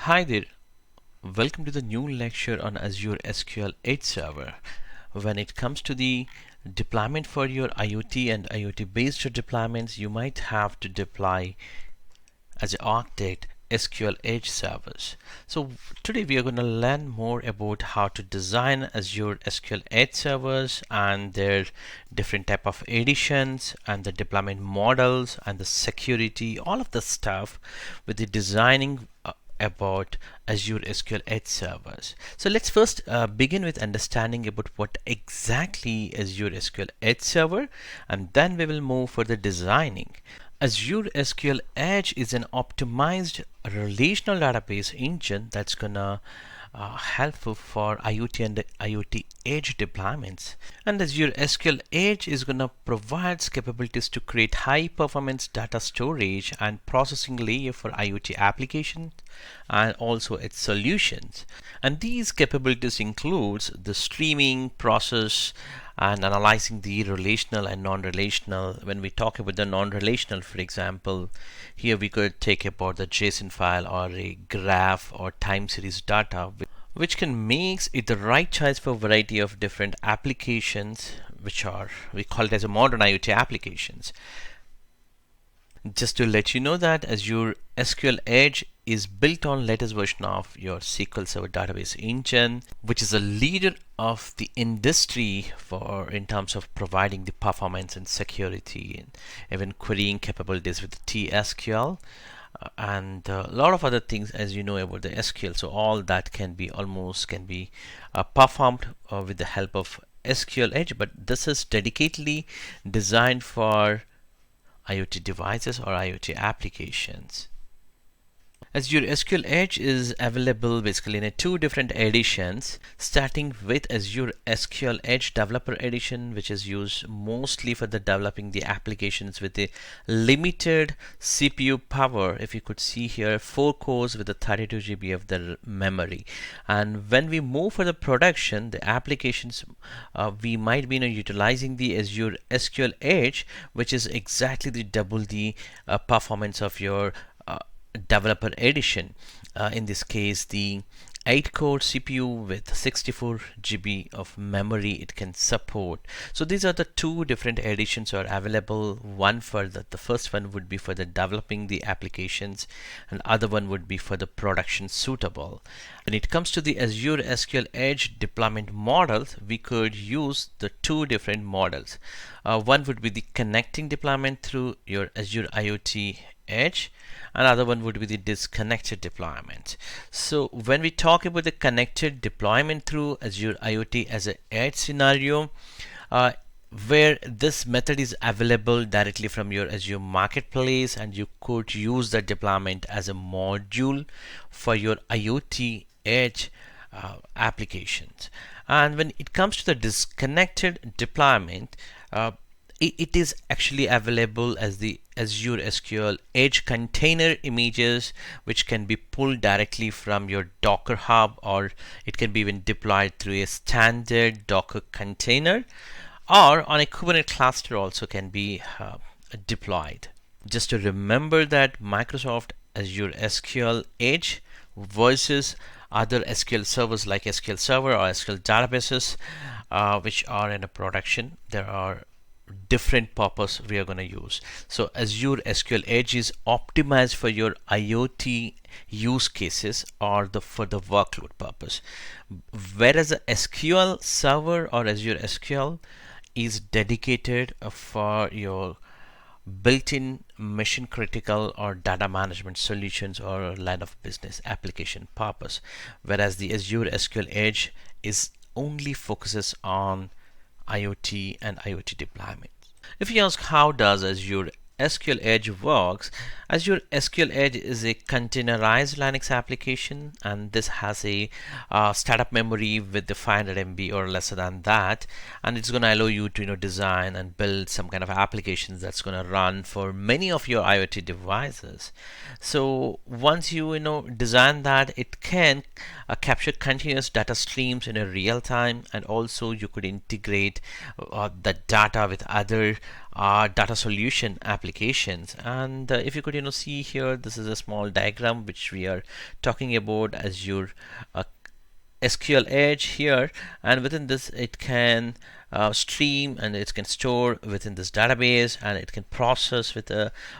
Hi there, welcome to the new lecture on Azure SQL Edge server. When it comes to the deployment for your IoT and IoT based deployments, you might have to deploy as an architect SQL Edge servers. So today we are going to learn more about how to design Azure SQL Edge servers and their different type of editions and the deployment models and the security, all of the stuff with the designing about Azure SQL Edge servers. So let's first begin with understanding about what exactly Azure SQL Edge server, and then we will move for the designing. Azure SQL Edge is an optimized relational database engine that's gonna helpful for IoT and IoT Edge deployments. And Azure SQL Edge is gonna provide capabilities to create high performance data storage and processing layer for IoT applications and also its solutions. And these capabilities includes the streaming process and analyzing the relational and non-relational. When we talk about the non-relational, for example, here we could take about the JSON file or a graph or time series data, which can make it the right choice for a variety of different applications, which are, we call it as a modern IoT applications. Just to let you know that Azure SQL Edge is built on latest version of your SQL Server database engine, which is a leader of the industry for in terms of providing the performance and security and even querying capabilities with the TSQL and a lot of other things, as you know about the SQL. So all that can be performed with the help of SQL Edge, but this is dedicatedly designed for IoT devices or IoT applications. Azure SQL Edge is available basically in two different editions, starting with Azure SQL Edge Developer Edition, which is used mostly for the developing the applications with the limited CPU power. If you could see here, 4 cores with the 32 GB of the memory. And when we move for the production, the applications we might be utilizing the Azure SQL Edge, which is exactly the double the performance of your developer edition. In this case, the 8-core CPU with 64 GB of memory it can support. So these are the two different editions are available. One for the first one would be for the developing the applications, and other one would be for the production suitable. When it comes to the Azure SQL Edge deployment models, we could use the two different models. One would be the connecting deployment through your Azure IoT Edge. Another one would be the disconnected deployment. So when we talk about the connected deployment through Azure IoT as an edge scenario, where this method is available directly from your Azure marketplace, and you could use the deployment as a module for your IoT edge applications. And when it comes to the disconnected deployment, it is actually available as the Azure SQL Edge container images, which can be pulled directly from your Docker Hub, or it can be even deployed through a standard Docker container, or on a Kubernetes cluster also can be deployed. Just to remember that Microsoft Azure SQL Edge versus other SQL servers like SQL Server or SQL databases, which are in a production, there are different purpose we are going to use. So Azure SQL Edge is optimized for your IoT use cases or for the workload purpose, whereas the SQL Server or Azure SQL is dedicated for your built-in mission critical or data management solutions or line of business application purpose, whereas the Azure SQL Edge is only focuses on IoT and IoT deployment. If you ask how does Azure SQL Edge works, Azure SQL Edge is a containerized Linux application, and this has a startup memory with the 500 MB or lesser than that, and it's going to allow you to design and build some kind of applications that's going to run for many of your IoT devices. So once you design that, it can capture continuous data streams in a real time, and also you could integrate the data with other data solution applications. And if you could see here, this is a small diagram which we are talking about Azure SQL Edge here, and within this it can stream and it can store within this database, and it can process with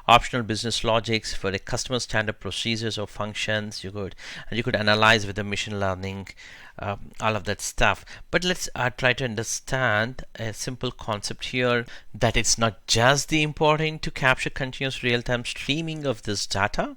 optional business logics for the customer standard procedures or functions. You could analyze with the machine learning, all of that stuff. But let's try to understand a simple concept here, that it's not just the important to capture continuous real-time streaming of this data,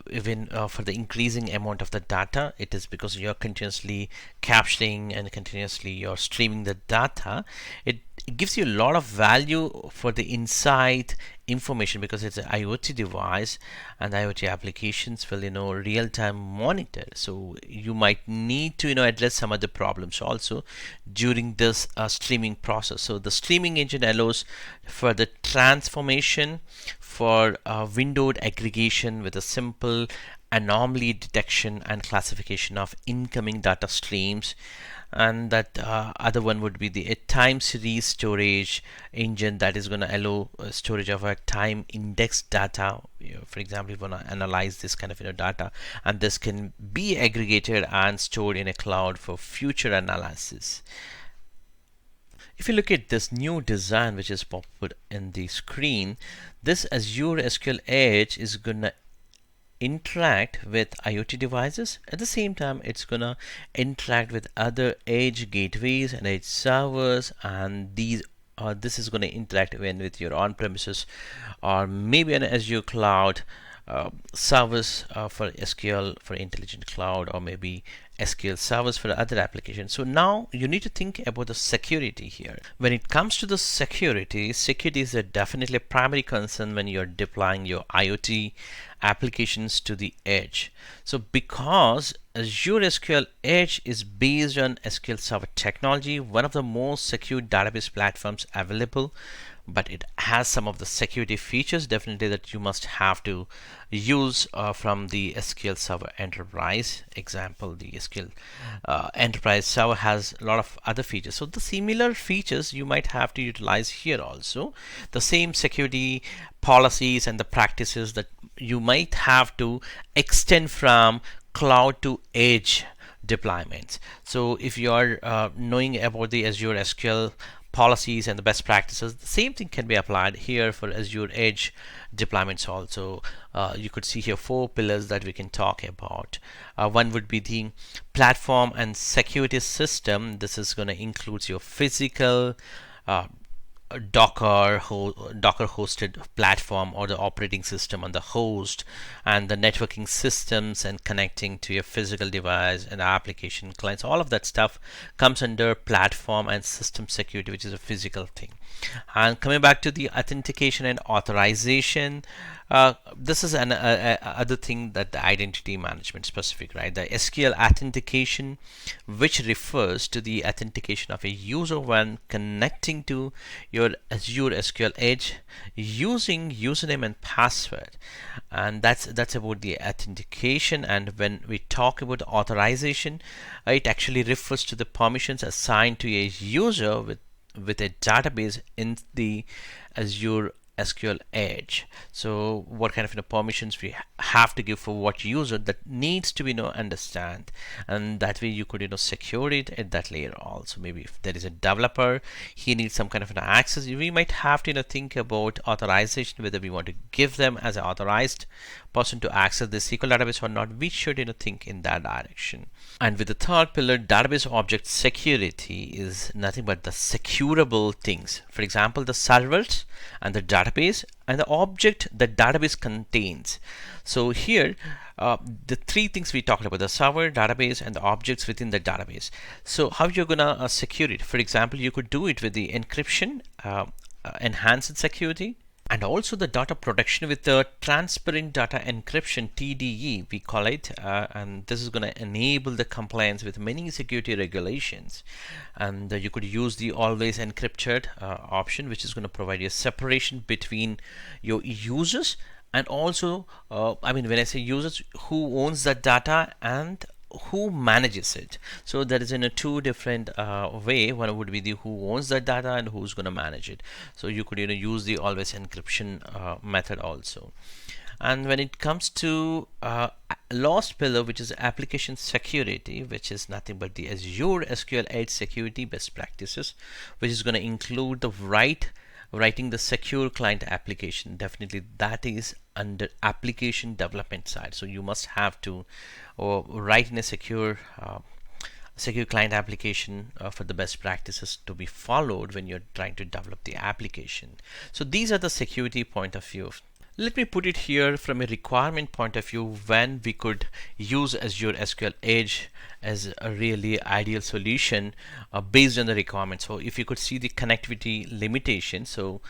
even for the increasing amount of the data. It is because you're continuously capturing and continuously you're streaming the data. It gives you a lot of value for the inside information, because it's an IoT device, and IoT applications will real-time monitor. So you might need to address some other problems also during this streaming process. So the streaming engine allows for the transformation for windowed aggregation with a simple anomaly detection and classification of incoming data streams. And that other one would be the time series storage engine that is going to allow storage of a time indexed data. For example, you want to analyze this kind of data, and this can be aggregated and stored in a cloud for future analysis. If you look at this new design which is popped in the screen, this Azure SQL Edge is gonna interact with IoT devices. At the same time, it's gonna interact with other edge gateways and edge servers, and this is going to interact even with your on-premises or maybe an Azure cloud service for SQL for intelligent cloud, or maybe SQL servers for other applications. So now you need to think about the security here. When it comes to the security is definitely a primary concern when you're deploying your IoT applications to the edge. So because Azure SQL Edge is based on SQL Server technology, one of the most secure database platforms available, but it has some of the security features definitely that you must have to use from the SQL Server Enterprise. Example, the SQL Enterprise Server has a lot of other features. So the similar features you might have to utilize here also. The same security policies and the practices that you might have to extend from cloud to edge deployments. So if you are knowing about the Azure SQL policies and the best practices, the same thing can be applied here for Azure Edge deployments also. You could see here 4 pillars that we can talk about. One would be the platform and security system. This is going to include your physical Docker hosted platform, or the operating system on the host, and the networking systems and connecting to your physical device and application clients. All of that stuff comes under platform and system security, which is a physical thing. And coming back to the authentication and authorization, this is an other thing that the identity management specific, right? The SQL authentication, which refers to the authentication of a user when connecting to your Azure SQL Edge using username and password, and that's about the authentication. And when we talk about authorization, it actually refers to the permissions assigned to a user with a database in the Azure SQL Edge. So what kind of permissions we have to give for what user, that needs to be understand, and that way you could secure it at that layer also. Maybe if there is a developer, he needs some kind of an access, we might have to think about authorization, whether we want to give them as an authorized person to access the SQL database or not. We should think in that direction. And with the third pillar, database object security is nothing but the secureable things. For example, the servers and the database and the object the database contains. So here the 3 things we talked about: the server, database, and the objects within the database. So how you're gonna secure it? For example, you could do it with the encryption, enhanced security, and also the data protection with the transparent data encryption, TDE we call it, and this is going to enable the compliance with many security regulations. And you could use the always encrypted option, which is going to provide you a separation between your users and also when I say users, who owns that data and who manages it. So there is in a two different way. One would be the who owns the data and who's going to manage it. So you could use the always encryption method also. And when it comes to last pillar, which is application security, which is nothing but the Azure SQL Edge security best practices, which is going to include the writing the secure client application. Definitely that is under application development side. So you must have to write in a secure client application for the best practices to be followed when you're trying to develop the application. So these are the security point of view. Let me put it here from a requirement point of view when we could use Azure SQL Edge as a really ideal solution based on the requirements. So if you could see the connectivity limitation, so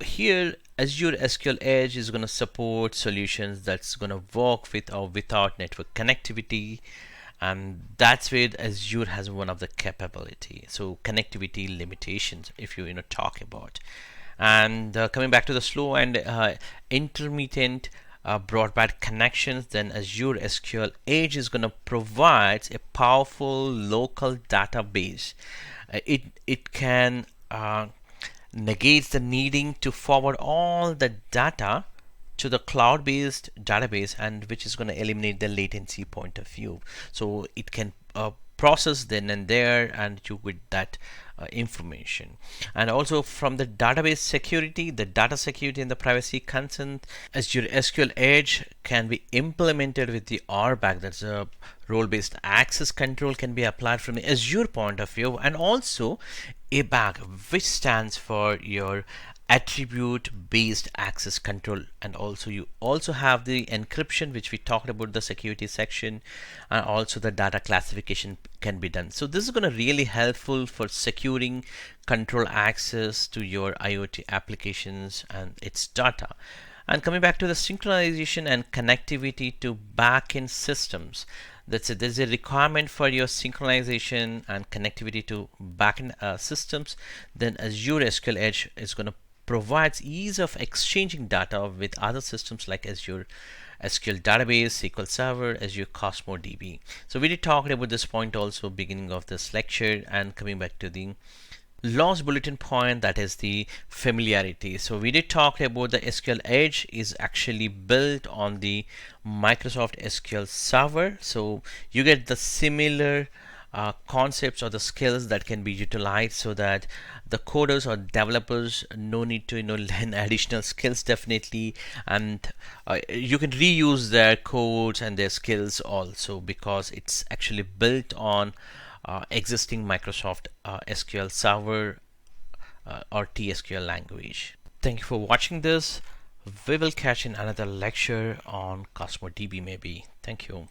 here Azure SQL Edge is going to support solutions that's going to work with or without network connectivity, and that's where Azure has one of the capability. So connectivity limitations, if you talk about. And coming back to the slow and intermittent broadband connections, then Azure SQL Edge is going to provide a powerful local database. It can negate the needing to forward all the data to the cloud-based database, and which is going to eliminate the latency point of view. So it can process then and there, and you with that information. And also from the database security, the data security and the privacy concerns, Azure SQL Edge can be implemented with the RBAC, that's a role-based access control, can be applied from the Azure point of view, and also ABAC, which stands for your attribute based access control. And also you also have the encryption, which we talked about the security section, and also the data classification can be done. So this is going to really helpful for securing control access to your IoT applications and its data. And coming back to the synchronization and connectivity to backend systems, that's it. There's a requirement for your synchronization and connectivity to backend systems. Then Azure SQL Edge is going to provides ease of exchanging data with other systems like Azure SQL Database, SQL Server, Azure Cosmos DB. So we did talk about this point also beginning of this lecture. And coming back to the last bulletin point, that is the familiarity. So we did talk about the SQL Edge is actually built on the Microsoft SQL Server. So you get the similar concepts or the skills that can be utilized, so that the coders or developers no need to learn additional skills definitely, and you can reuse their codes and their skills also, because it's actually built on existing Microsoft SQL Server or TSQL language. Thank you for watching this. We will catch in another lecture on Cosmos DB maybe. Thank you.